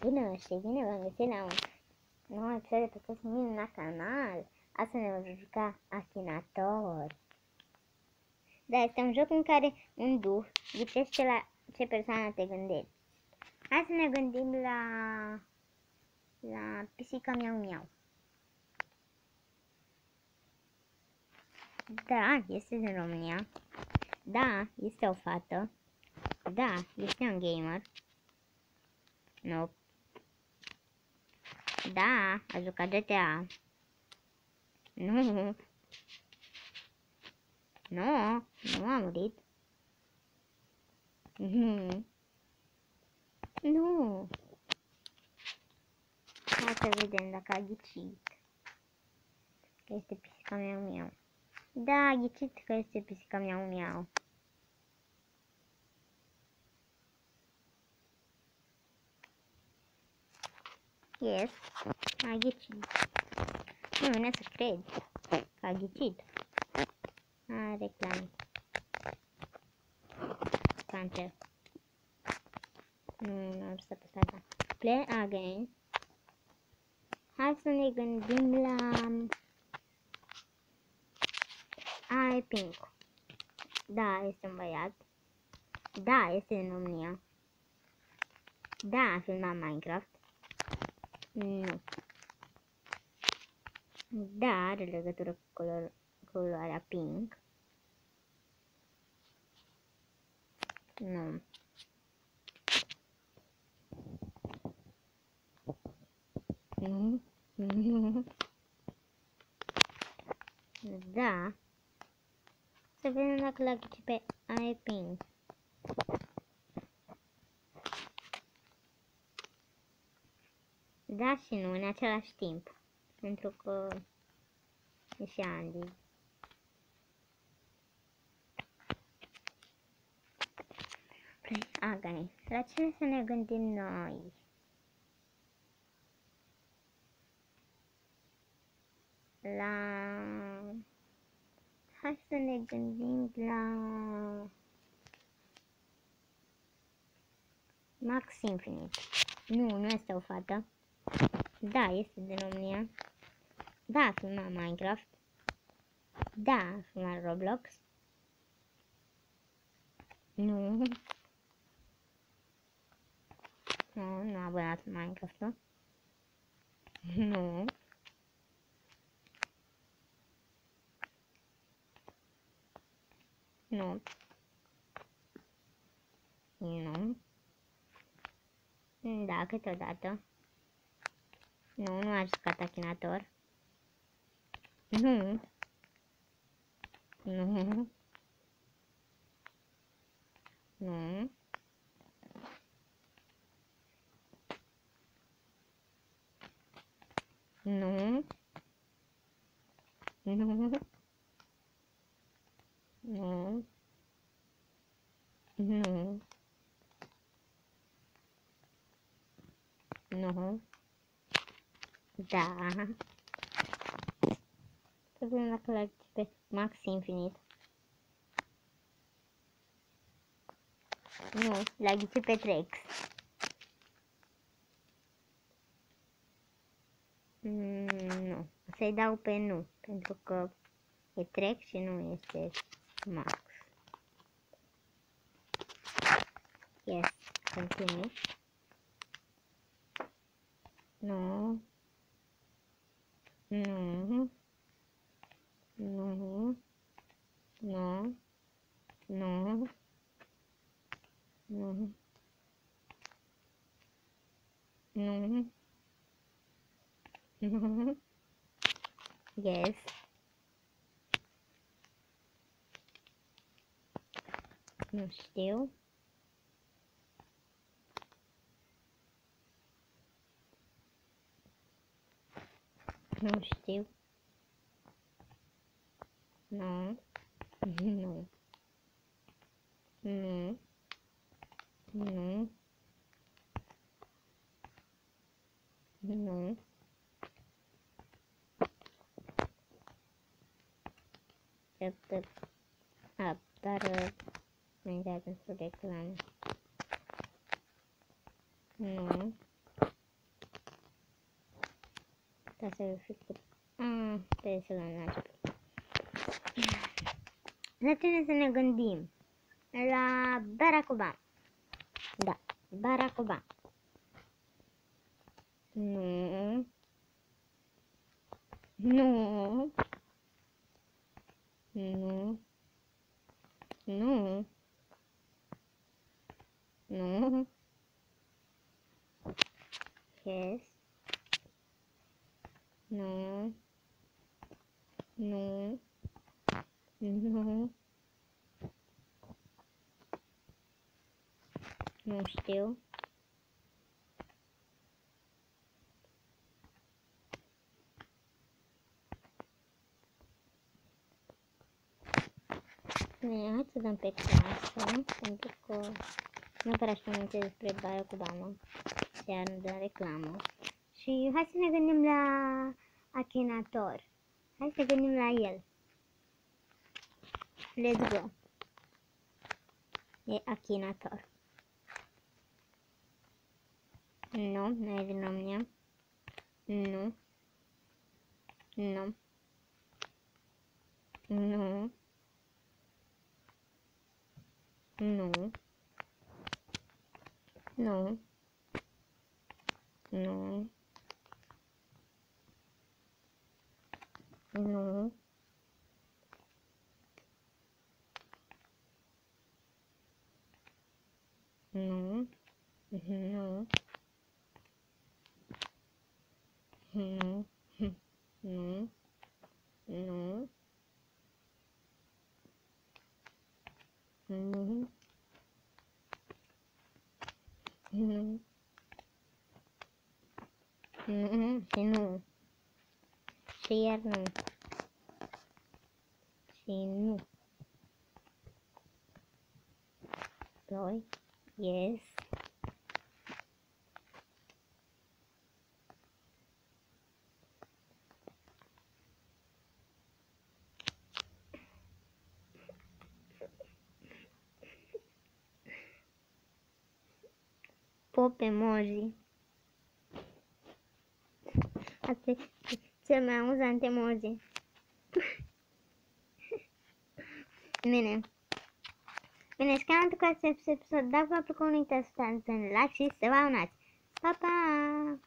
Bună și bine v-am găsit la un nou episod de pe acest minunat canal. Astăzi ne vom juca Achinator. Da, este un joc în care un duh ghicește la ce persoană te gândești. Hai să ne gândim la pisica Miau Miau. Da, este din România. Da, este o fată. Da, este un gamer. Nu. Da, a jucat GTA. Nu. Nu, nu a murit. Nu. Hai să vedem dacă a ghicit. Că este pisica Miau Miau. Da, a ghicit că este pisica Miau Miau. Yes, a ghicit. Nu vine să cred că a ghicit. A, reclame. Cancer. Nu am să pe asta. Play again. Hai să ne gândim la I Pink. Da, este un băiat. Da, este din România. Da, a filmat Minecraft. Nu. Da, are legătură cu culoarea pink. Nu. Nu. Nu. Da. Să vedem dacă l-a ghicit pe I Pink. Da și nu, în același timp. Pentru că e și Andy. Agani. La cine să ne gândim noi? Hai să ne gândim la Max Infinite. Nu, nu este o fată. Da, este din România. Da, a filmat Minecraft. Da, a filmat Roblox. Nu. Nu, nu a abonat Minecraft-ul. Nu. Nu. Nu. Da, câteodată. Nu, nu a jucat Achinator. Nu. Nu. Nu. Nu. Nu. Nu. Nu. Nu. Da. Să vedem dacă l-a ghicit pe Max Infinite. Nu, l-a ghicit pe Trex. Nu. O să-i dau pe nu, pentru că e Trex și nu este Max. Yes, continue. Nu. Nu. Nu. Nu. Nu. Nu. Nu. Nu. Yes. Nu știu. Nu știu. Nu. Nu. Nu. Nu. Nu. Dar nu-i dat pentru reclame. Nu. Ca să verific. Trebuie să luăm la început. La cine să ne gândim? La Barack Obama. Da, Barack Obama. Nu. Nu. Nu. Nu. Nu. Yes. Nu. Nu. Nu. Nu știu. Bine, hai să dăm pe clasă, pentru că nu prea știu multe despre Barack Obama, iar nu dăm reclamă. Și hai să ne gândim la Akhenator. Hai să ne gândim la el. Let's go. E Akhenator. Nu, nu e din România. Nu. Nu. Nu. Nu. Nu. Nu. Nu. Nu. Nu. Nu. Nu. Nu. Nu. Nu. Nu. Și nu. Și iar nu. Și nu. Doi. Yes. Pop emoji. Asta e cel mai amuzant emoji. Bine. Bine, și cam atât cu acest episod. Dacă v-a plăcut, nu uitați să dați un like și să vă abonați. Pa, pa!